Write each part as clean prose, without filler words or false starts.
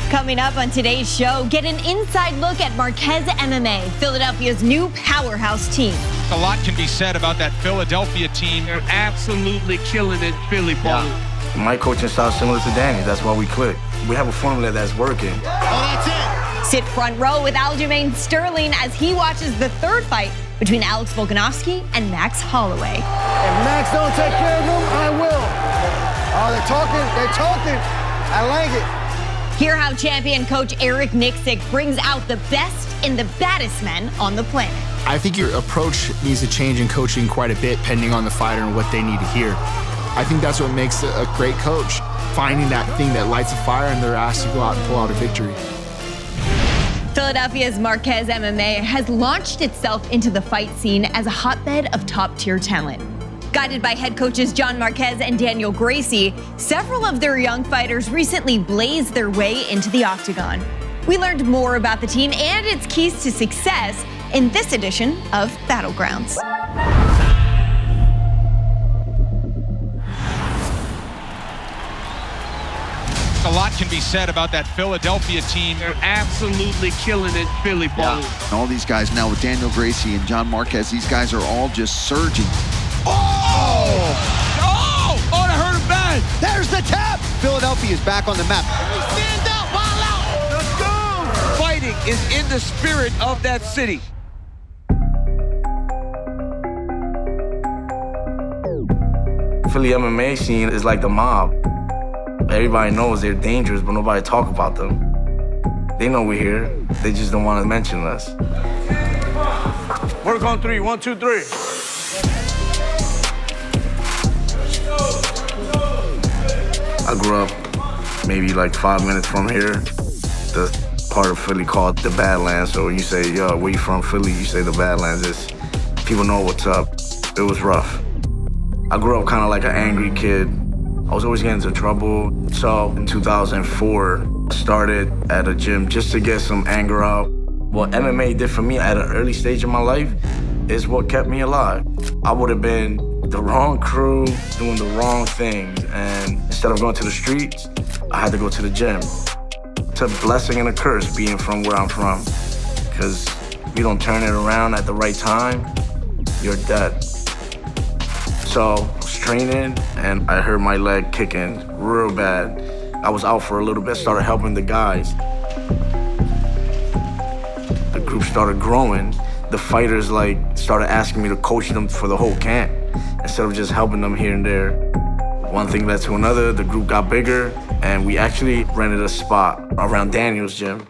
Coming up on today's show, get an inside look at Marquez MMA, Philadelphia's new powerhouse team. A lot can be said about that Philadelphia team. They're absolutely killing it, Philly, Paul. Yeah. My coaching style is similar to Danny. That's why we click. We have a formula that's working. Oh, that's it. Sit front row with Aljamain Sterling as he watches the third fight between Alex Volkanovski and Max Holloway. If Max don't take care of him, I will. Oh, they're talking. I like it. Hear how champion coach Eric Nicksick brings out the best and the baddest men on the planet. I think your approach needs to change in coaching quite a bit, depending on the fighter and what they need to hear. I think that's what makes a great coach, finding that thing that lights a fire and they're asked to go out and pull out a victory. Philadelphia's Marquez MMA has launched itself into the fight scene as a hotbed of top-tier talent. Guided by head coaches John Marquez and Daniel Gracie, several of their young fighters recently blazed their way into the octagon. We learned more about the team and its keys to success in this edition of Battlegrounds. A lot can be said about that Philadelphia team. They're absolutely killing it, Philly, Paul. Yeah. All these guys now with Daniel Gracie and John Marquez, these guys are all just surging. That hurt him bad. There's the tap. Philadelphia is back on the map. Stand up, ball out. Let's go. Fighting is in the spirit of that city. Philly MMA scene is like the mob. Everybody knows they're dangerous, but nobody talk about them. They know we're here. They just don't want to mention us. Work on three. 1, 2, 3. I grew up maybe like 5 minutes from here. The part of Philly called the Badlands. So when you say, yo, where you from, Philly? You say the Badlands. People know what's up. It was rough. I grew up kind of like an angry kid. I was always getting into trouble. So in 2004, I started at a gym just to get some anger out. What MMA did for me at an early stage of my life is what kept me alive. I would have been the wrong crew, doing the wrong things, and instead of going to the streets, I had to go to the gym. It's a blessing and a curse being from where I'm from, because if you don't turn it around at the right time, you're dead. So I was training, and I heard my leg kicking real bad. I was out for a little bit, started helping the guys. The group started growing. The fighters started asking me to coach them for the whole camp instead of just helping them here and there. One thing led to another, the group got bigger, and we actually rented a spot around Daniel's gym.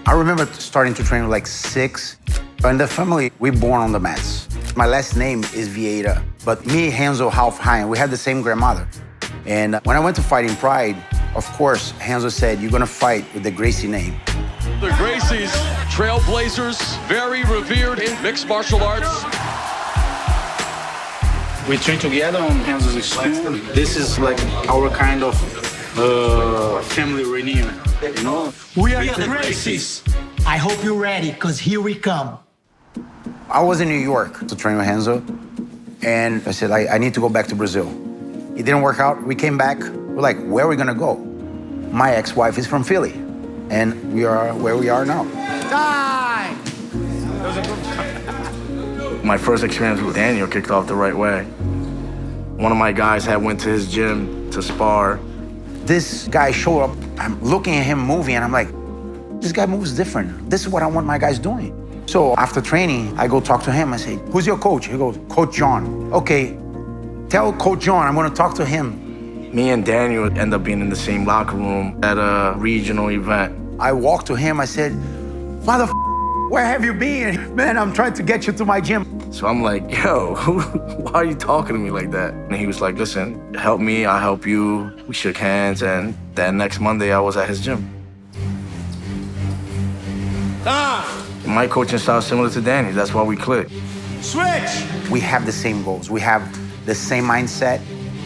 I remember starting to train with like 6. In the family, we're born on the mats. My last name is Vieira, but me, Renzo, Ralph, Hein, we had the same grandmother. And when I went to fight in Pride, of course, Renzo said, you're gonna fight with the Gracie name. The Gracies, trailblazers, very revered in mixed martial arts. We train together on Renzo's school. This is like our kind of family reunion, you know? We are the Gracies. I hope you're ready, because here we come. I was in New York to train with Renzo, and I said, I need to go back to Brazil. It didn't work out. We came back. We're like, where are we gonna go? My ex-wife is from Philly, and we are where we are now. Die. My first experience with Daniel kicked off the right way. One of my guys had went to his gym to spar. This guy showed up. I'm looking at him moving, and I'm like, this guy moves different. This is what I want my guys doing. So after training, I go talk to him. I say, who's your coach? He goes, Coach John. Okay, tell Coach John I'm gonna talk to him. Me and Daniel end up being in the same locker room at a regional event. I walked to him, I said, where have you been? Man, I'm trying to get you to my gym. So I'm like, yo, why are you talking to me like that? And he was like, listen, help me, I'll help you. We shook hands, and that next Monday I was at his gym. My coaching style is similar to Danny's, that's why we click. Switch. We have the same goals, we have the same mindset.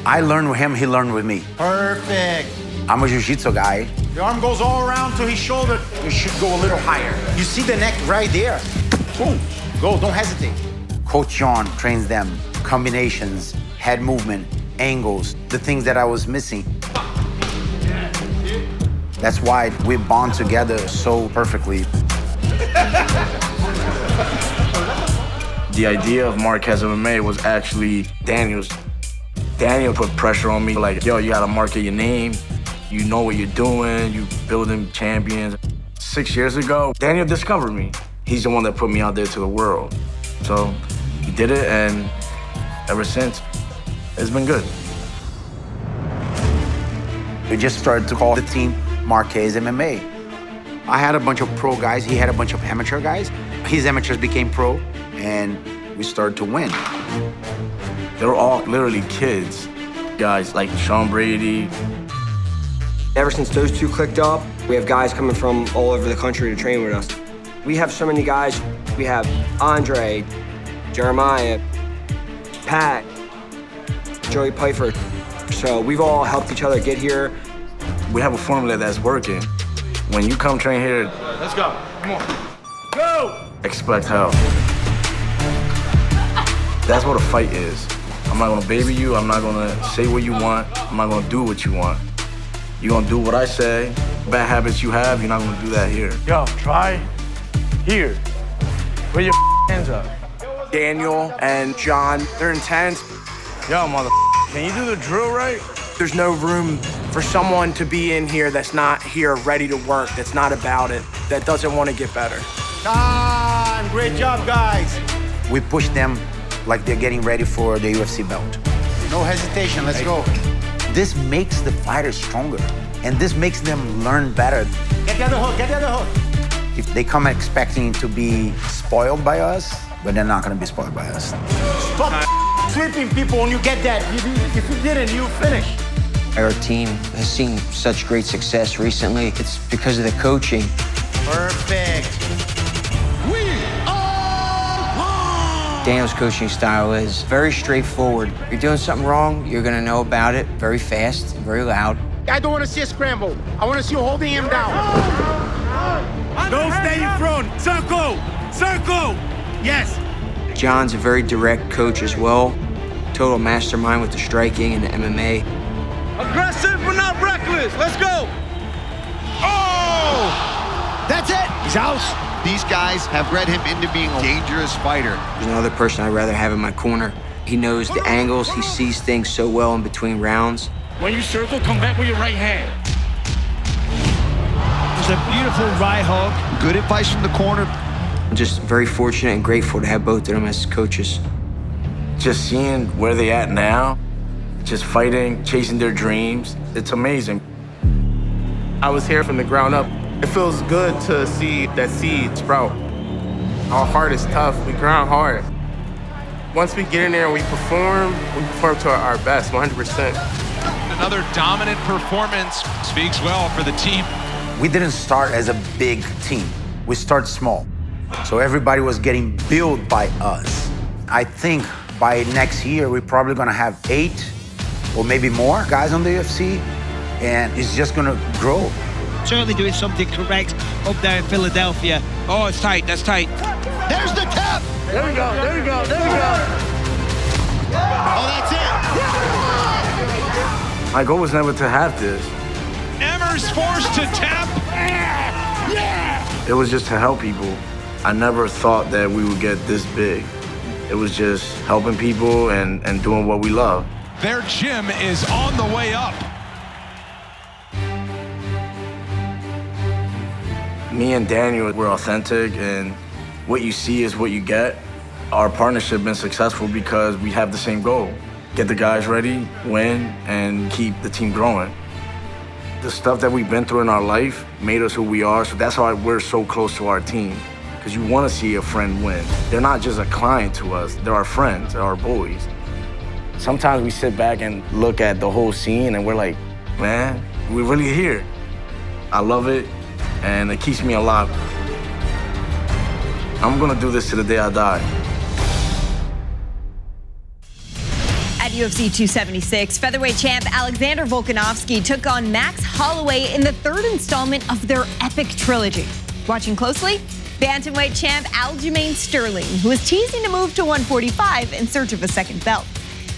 I learned with him, he learned with me. Perfect. I'm a jiu-jitsu guy. The arm goes all around to his shoulder. You should go a little higher. You see the neck right there. Boom. Go, don't hesitate. Coach John trains them, combinations, head movement, angles, the things that I was missing. That's why we bond together so perfectly. The idea of Marquez MMA was actually Daniel's. Daniel put pressure on me, like, yo, you gotta market your name. You know what you're doing, you building champions. 6 years ago, Daniel discovered me. He's the one that put me out there to the world. So he did it, and ever since, it's been good. We just started to call the team Marquez MMA. I had a bunch of pro guys, he had a bunch of amateur guys. His amateurs became pro, and we started to win. They were all literally kids. Guys like Sean Brady. Ever since those two clicked up, we have guys coming from all over the country to train with us. We have so many guys. We have Andre, Jeremiah, Pat, Joey Pyfer. So we've all helped each other get here. We have a formula that's working. When you come train here, Let's go. Come on. Go! expect hell. That's what a fight is. I'm not gonna baby you, I'm not gonna say what you want, I'm not gonna do what you want. You're gonna do what I say. Bad habits you have, you're not gonna do that here. Yo, try here. Put your hands up. Daniel and John, they're intense. Yo, mother, can you do the drill right? There's no room for someone to be in here that's not here ready to work, that's not about it, that doesn't want to get better. Time! Great job, guys. We push them like they're getting ready for the UFC belt. No hesitation, let's go. This makes the fighters stronger, and this makes them learn better. Get the other hook, get the other hook. If they come expecting to be spoiled by us, but they're not gonna be spoiled by us. Stop sweeping people when you get that. If you didn't, you finish. Our team has seen such great success recently. It's because of the coaching. Perfect. Daniel's coaching style is very straightforward. If you're doing something wrong, you're gonna know about it very fast, very loud. I don't want to see a scramble. I want to see you holding him down. Go stay in front. Circle! Circle! Yes! John's a very direct coach as well. Total mastermind with the striking and the MMA. Aggressive but not reckless. Let's go! Oh! That's it. He's out. These guys have bred him into being a dangerous fighter. There's no other person I'd rather have in my corner. He knows the angles, he sees things so well in between rounds. When you circle, come back with your right hand. It's a beautiful right hook. Good advice from the corner. I'm just very fortunate and grateful to have both of them as coaches. Just seeing where they at now, just fighting, chasing their dreams, it's amazing. I was here from the ground up. It feels good to see that seed sprout. Our heart is tough, we grind hard. Once we get in there and we perform to our best, 100%. Another dominant performance speaks well for the team. We didn't start as a big team. We started small. So everybody was getting built by us. I think by next year, we're probably gonna have 8 or maybe more guys on the UFC, and it's just gonna grow. Certainly doing something correct up there in Philadelphia. Oh, it's tight, that's tight. There's the tap. There we go, there we go, there we go. Oh, that's it. My goal was never to have this. Emmer's forced to tap. It was just to help people. I never thought that we would get this big. It was just helping people and doing what we love. Their gym is on the way up. Me and Daniel, we're authentic, and what you see is what you get. Our partnership has been successful because we have the same goal. Get the guys ready, win, and keep the team growing. The stuff that we've been through in our life made us who we are, so that's why we're so close to our team. Because you want to see a friend win. They're not just a client to us, they're our friends, they're our boys. Sometimes we sit back and look at the whole scene and we're like, man, we're really here. I love it, and it keeps me alive. I'm gonna do this to the day I die. At UFC 276, featherweight champ Alexander Volkanovski took on Max Holloway in the third installment of their epic trilogy. Watching closely, bantamweight champ Aljamain Sterling, who is teasing to move to 145 in search of a second belt.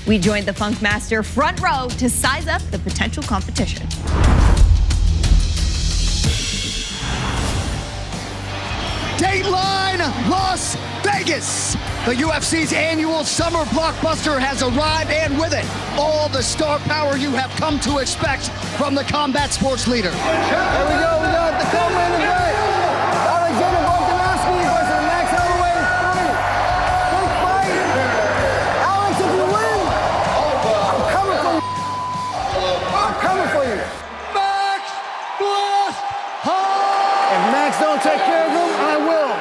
We joined the Funk Master front row to size up the potential competition. Dateline Las Vegas. The UFC's annual summer blockbuster has arrived, and with it, all the star power you have come to expect from the combat sports leader. Here we go, we got the co-main event. Alexander Volkanovski versus Max Holloway. Big fight. Alex, if you win, I'm coming for you. I'm coming for you. Max Blast Holloway. If Max don't take care of him, I will.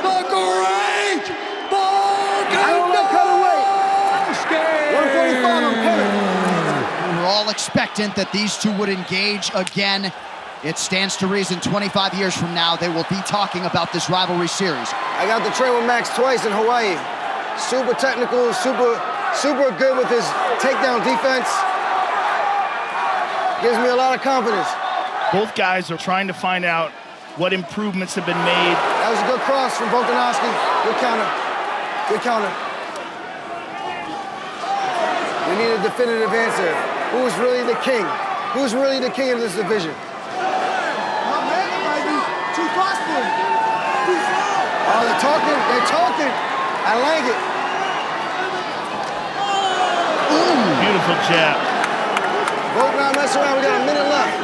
The great Volkanovski. I don't like cutting weight. 145, I'm coming. We were all expectant that these two would engage again. It stands to reason 25 years from now they will be talking about this rivalry series. I got to train with Max twice in Hawaii. Super technical, super good with his takedown defense. Gives me a lot of confidence. Both guys are trying to find out what improvements have been made. That was a good cross from Volkanovski. Good counter. Good counter. We need a definitive answer. Who's really the king? Who's really the king of this division? Too fast for him. Oh, they're talking. They're talking. I like it. Ooh. Beautiful jab. Volk now mess around. We got a minute left.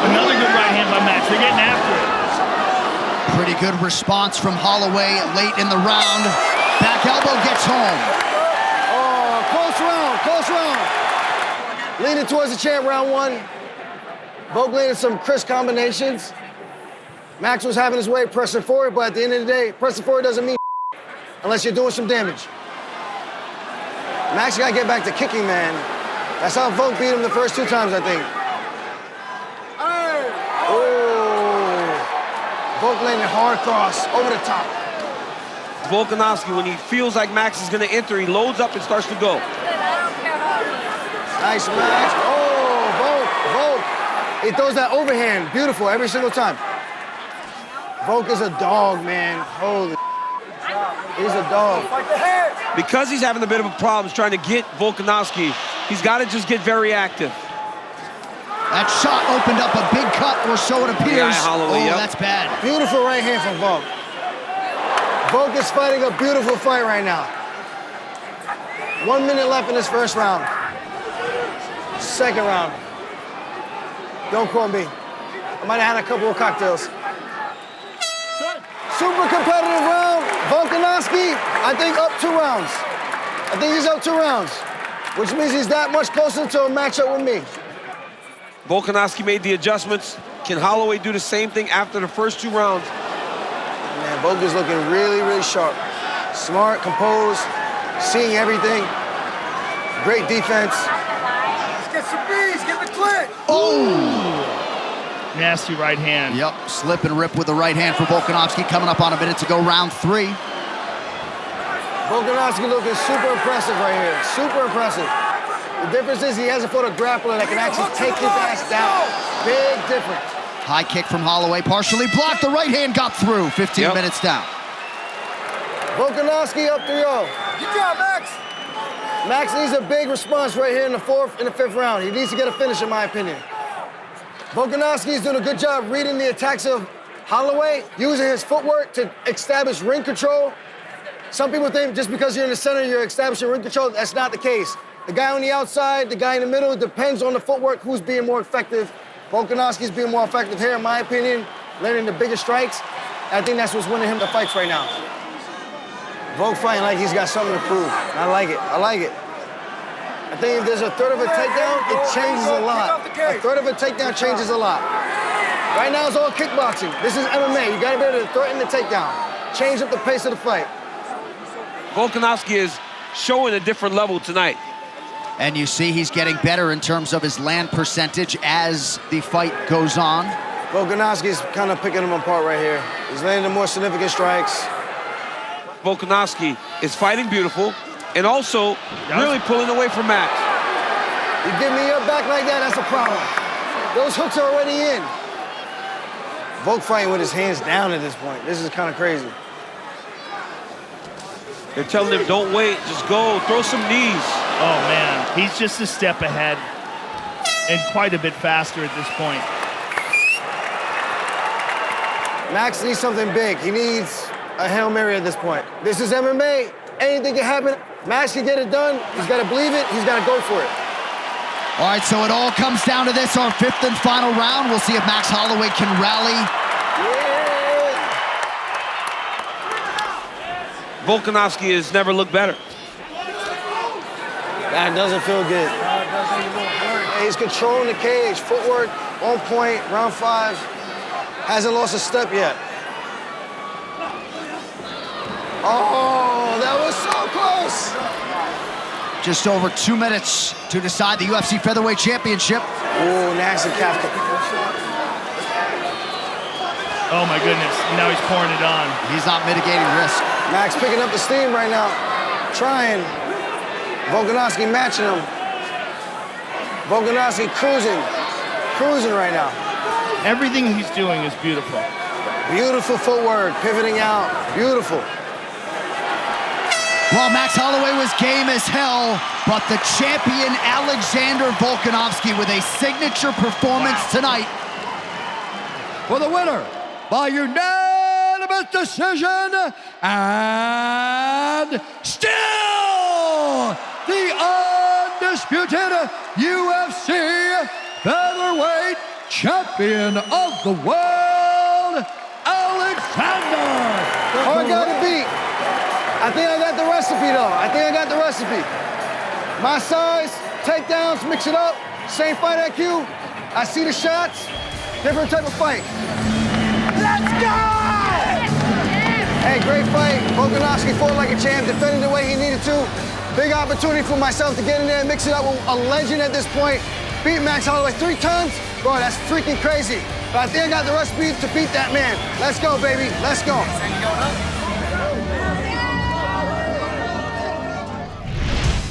Another good right hand by Max. They're getting after it. Pretty good response from Holloway late in the round. Back elbow gets home. Oh, close round, close round. Leaning towards the champ, round one. Volk landed some crisp combinations. Max was having his way pressing forward, but at the end of the day, pressing forward doesn't mean unless you're doing some damage. Max got to get back to kicking, man. That's how Volk beat him the first two times, I think. Oh, Volk landed hard cross over the top. Volkanovski, when he feels like Max is going to enter, he loads up and starts to go. Nice, Max. Oh, Volk. He throws that overhand, beautiful, every single time. Volk is a dog, man. Holy, he's a dog. Because he's having a bit of a problem trying to get Volkanovski, he's got to just get very active. That shot opened up a big cut, or so it appears. Holloway, yep. That's bad. Beautiful right hand from Volk. Volk is fighting a beautiful fight right now. 1 minute left in this first round. Second round. Don't quote me. I might have had a couple of cocktails. Super competitive round. Volkanovski, I think up 2 rounds. I think he's up 2 rounds, which means he's that much closer to a matchup with me. Volkanovski made the adjustments. Can Holloway do the same thing after the first 2 rounds? Man, Volk is looking really, really sharp. Smart, composed, seeing everything. Great defense. Let's get some bees, get the clit. Oh! Nasty right hand. Yep, slip and rip with the right hand for Volkanovski. Coming up on a minute to go, round 3. Volkanovski looking super impressive right here. Super impressive. The difference is he hasn't fought a grappler that can actually take his ass down. Big difference. High kick from Holloway, partially blocked. The right hand got through. 15 minutes down. Volkanovski up 3-0. Good job, Max. Max needs a big response right here in the 4th and the 5th round. He needs to get a finish, in my opinion. Volkanovski is doing a good job reading the attacks of Holloway, using his footwork to establish ring control. Some people think just because you're in the center, you're establishing ring control. That's not the case. The guy on the outside, the guy in the middle, it depends on the footwork, who's being more effective. Volkanovski's being more effective here, in my opinion, landing the biggest strikes. I think that's what's winning him the fights right now. Volk fighting like he's got something to prove. I like it. I like it. I think if there's a third of a takedown, it changes a lot. A third of a takedown changes a lot. Right now it's all kickboxing. This is MMA. You gotta be able to threaten the takedown. Change up the pace of the fight. Volkanovski is showing a different level tonight. And you see he's getting better in terms of his land percentage as the fight goes on. Volkanovski's kind of picking him apart right here. He's landing the more significant strikes. Volkanovski is fighting beautiful and also really pulling away from Max. You give me your back like that, that's a problem. Those hooks are already in. Volk fighting with his hands down at this point. This is kind of crazy. They're telling him, don't wait, just go, throw some knees. Oh man, he's just a step ahead and quite a bit faster at this point. Max needs something big. He needs a Hail Mary at this point. This is MMA. Anything can happen. Max can get it done. He's got to believe it. He's got to go for it. All right, so it all comes down to this, our 5th and final round. We'll see if Max Holloway can rally. Volkanovski has never looked better. That doesn't feel good. Hey, he's controlling the cage. Footwork on point, round 5. Hasn't lost a step yet. Oh, that was so close. Just over 2 minutes to decide the UFC Featherweight Championship. Oh, nasty calf kick. Oh my goodness, and now he's pouring it on. He's not mitigating risk. Max picking up the steam right now. Trying. Volkanovski matching him. Volkanovski cruising right now. Everything he's doing is beautiful. Beautiful footwork, pivoting out, beautiful. Well, Max Holloway was game as hell, but the champion Alexander Volkanovski with a signature performance tonight. For the winner, by unanimous decision, and still the undisputed UFC featherweight champion of the world, Alexander. Hard guy to beat. I think I got the recipe, though. I think I got the recipe. My size, takedowns, mix it up. Same fight IQ. I see the shots. Different type of fight. Let's go! Hey, great fight. Volkanovski fought like a champ, defended the way he needed to. Big opportunity for myself to get in there and mix it up with a legend at this point. Beat Max Holloway 3 times. Bro, that's freaking crazy. But I think I got the recipe to beat that man. Let's go, baby. Let's go.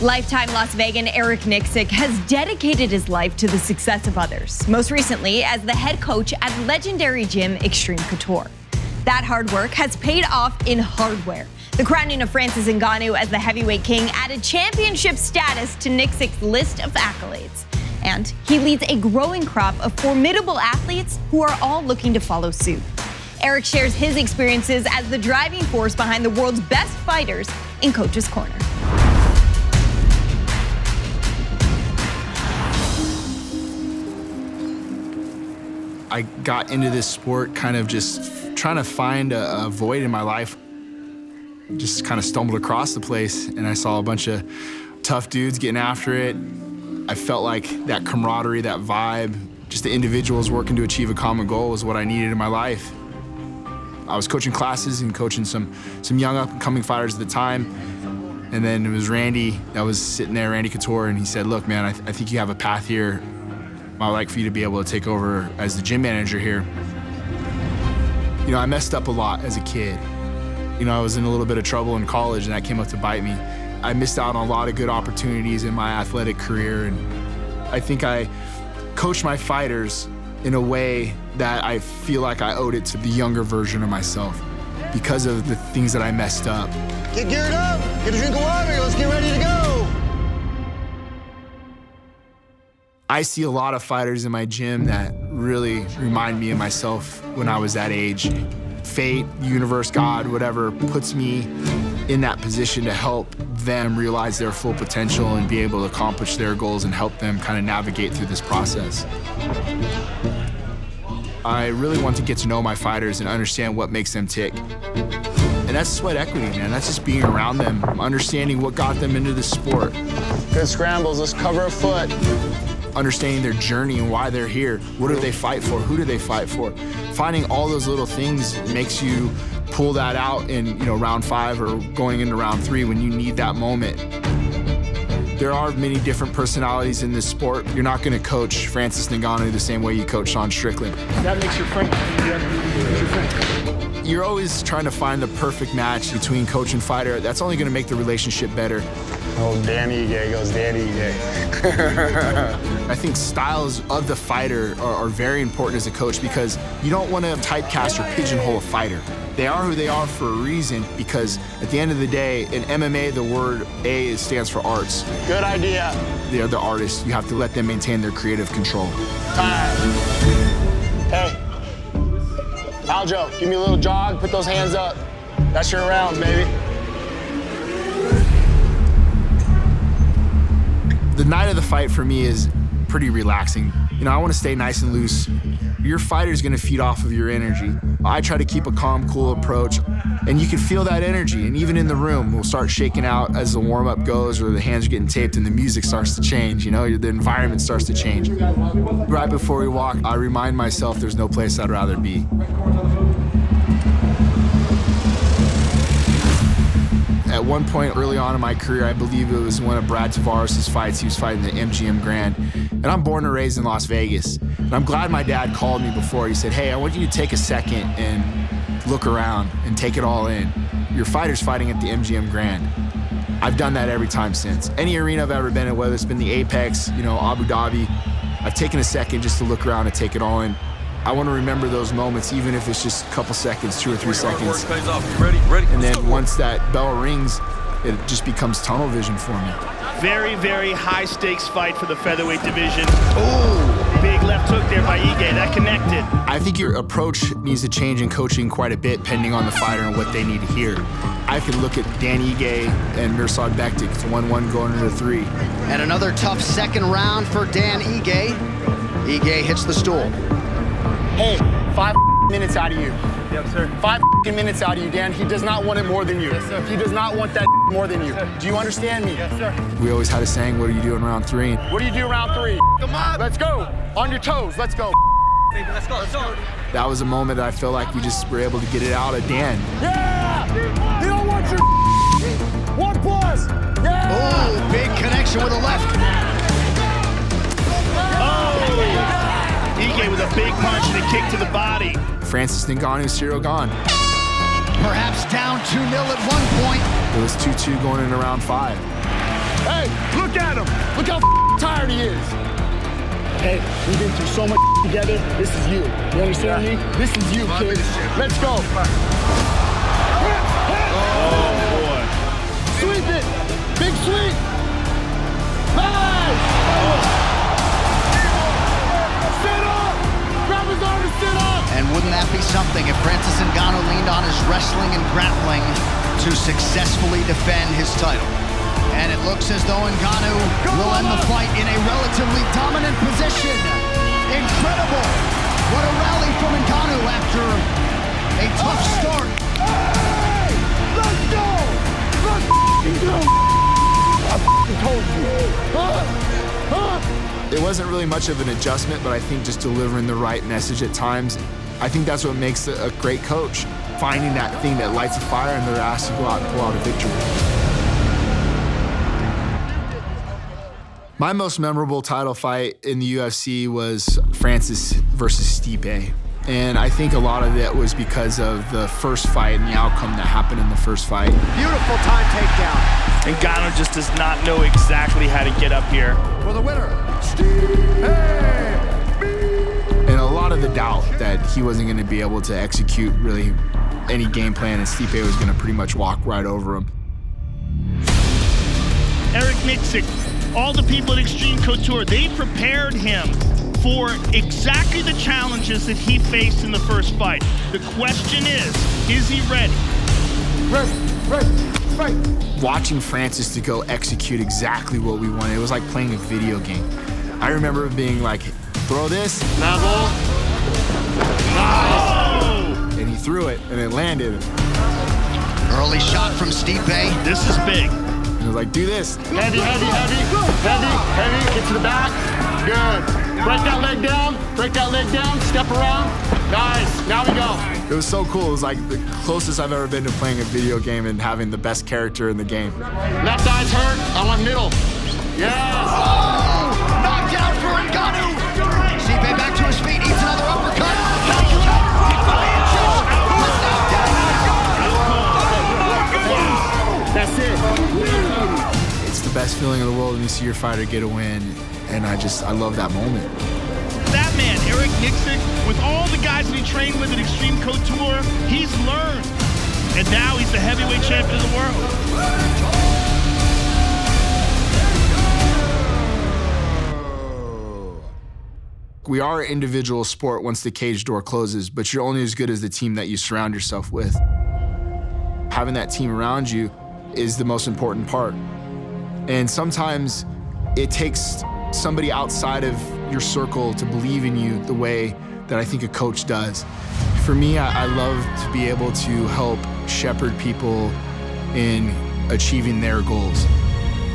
Lifetime Las Vegan Eric Nicksick has dedicated his life to the success of others, most recently as the head coach at legendary gym Xtreme Couture. That hard work has paid off in hardware. The crowning of Francis Ngannou as the heavyweight king added championship status to Nicksick's list of accolades. And he leads a growing crop of formidable athletes who are all looking to follow suit. Eric shares his experiences as the driving force behind the world's best fighters in Coach's Corner. I got into this sport kind of just trying to find a void in my life. Just kind of stumbled across the place and I saw a bunch of tough dudes getting after it. I felt like that camaraderie, that vibe, just the individuals working to achieve a common goal was what I needed in my life. I was coaching classes and coaching some young up-and-coming fighters at the time. And then it was Randy that was sitting there, Randy Couture, and he said, look, man, I think you have a path here. I'd like for you to be able to take over as the gym manager here. You know, I messed up a lot as a kid. You know, I was in a little bit of trouble in college and that came up to bite me. I missed out on a lot of good opportunities in my athletic career, and I think I coached my fighters in a way that I feel like I owed it to the younger version of myself because of the things that I messed up. Get geared up, get a drink of water, let's get ready to go. I see a lot of fighters in my gym that really remind me of myself when I was that age. Fate, universe, God, whatever, puts me in that position to help them realize their full potential and be able to accomplish their goals and help them kind of navigate through this process. I really want to get to know my fighters and understand what makes them tick. And that's sweat equity, man. That's just being around them, understanding what got them into the sport. Good scrambles, let's cover a foot. Understanding their journey and why they're here. What do they fight for? Who do they fight for? Finding all those little things makes you pull that out in, round 5 or going into round 3 when you need that moment. There are many different personalities in this sport. You're not going to coach Francis Ngannou the same way you coach Sean Strickland. That makes your friend. You're always trying to find the perfect match between coach and fighter. That's only going to make the relationship better. Oh, Danny Gay goes Danny Gay. I think styles of the fighter are very important as a coach because you don't want to typecast or pigeonhole a fighter. They are who they are for a reason because at the end of the day, in MMA, the word A stands for arts. Good idea. They're the artists. You have to let them maintain their creative control. Time. Hey. Aljo, give me a little jog, put those hands up. That's your rounds, baby. The night of the fight for me is pretty relaxing. You know, I want to stay nice and loose. Your fighter's gonna feed off of your energy. I try to keep a calm, cool approach, and you can feel that energy. And even in the room, we'll start shaking out as the warm-up goes, or the hands are getting taped and the music starts to change, you know, the environment starts to change. Right before we walk, I remind myself there's no place I'd rather be. At one point early on in my career, I believe it was one of Brad Tavares' fights. He was fighting the MGM Grand. And I'm born and raised in Las Vegas. And I'm glad my dad called me before. He said, hey, I want you to take a second and look around and take it all in. Your fighter's fighting at the MGM Grand. I've done that every time since. Any arena I've ever been in, whether it's been the Apex, you know, Abu Dhabi, I've taken a second just to look around and take it all in. I want to remember those moments, even if it's just a couple seconds, 2 or 3 seconds. And then once that bell rings, it just becomes tunnel vision for me. Very, very high stakes fight for the featherweight division. Oh, big left hook there by Ige, that connected. I think your approach needs to change in coaching quite a bit, depending on the fighter and what they need to hear. I can look at Dan Ige and Mirsad Bektic. It's 1-1 going into 3. And another tough second round for Dan Ige. Ige hits the stool. Hey, 5 minutes out of you. Yes, sir. 5 minutes out of you, Dan. He does not want it more than you. Yes, sir. He does not want that more than you. Do you understand me? Yes, sir. We always had a saying, what do you do in round 3? What do you do round 3? Come on. Let's go. On your toes. Let's go. Let's go. Let's go. That was a moment that I felt like we just were able to get it out of Dan. Yeah! He don't want your 1+. Yeah! Oh, big connection with a left. Ige with a big punch and a kick to the body. Francis Ngannou, Cyril gone. Perhaps down 2-0 at one point. It was 2-2 going into round 5. Hey, look at him. Look how tired he is. Hey, we've been through so much together. This is you. You understand me? This is you, kid. Let's go. Oh, boy. Sweep it. Big sweep. Nice. Sit up. Grab his arm and sit up. And wouldn't that be something if Francis Ngannou leaned on his wrestling and grappling to successfully defend his title? And it looks as though Ngannou will end the fight in a relatively dominant position. Incredible. What a rally from Ngannou after a tough start. Hey! Let's go! Let's go! I told you. It wasn't really much of an adjustment, but I think just delivering the right message at times, I think that's what makes a great coach. Finding that thing that lights a fire and they're asked to go out and pull out a victory. My most memorable title fight in the UFC was Francis versus Stipe. And I think a lot of it was because of the first fight and the outcome that happened in the first fight. Beautiful time takedown. Ngannou just does not know exactly how to get up here. For the winner, And a lot of the doubt that he wasn't going to be able to execute really any game plan, and Stipe was going to pretty much walk right over him. Eric Nicksick, all the people at Xtreme Couture, they prepared him for exactly the challenges that he faced in the first fight. The question is he ready? Ready, fight. Watching Francis to go execute exactly what we wanted, it was like playing a video game. I remember being like, throw this. Nice. And he threw it, and it landed. Early shot from Stipe. This is big. And it was like, do this. Heavy. Get to the back. Good. Break that leg down. Step around. Nice. Now we go. It was so cool. It was like the closest I've ever been to playing a video game and having the best character in the game. Left eye's hurt. I want middle. Yes. Oh, knocked out for Ngannou. Stipe back to his feet. Eats another uppercut. That's it. It's the best feeling in the world when you see your fighter get a win, and I love that moment. That man, Eric Nicksick, with all the guys that he trained with at Xtreme Couture, he's learned. And now he's the heavyweight champion of the world. We are an individual sport once the cage door closes, but you're only as good as the team that you surround yourself with. Having that team around you is the most important part. And sometimes it takes somebody outside of your circle to believe in you the way that I think a coach does. For me, I love to be able to help shepherd people in achieving their goals.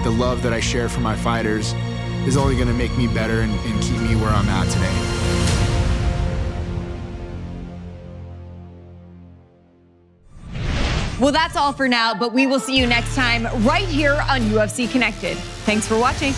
The love that I share for my fighters is only going to make me better and keep me where I'm at today. Well, that's all for now, but we will see you next time right here on UFC Connected. Thanks for watching.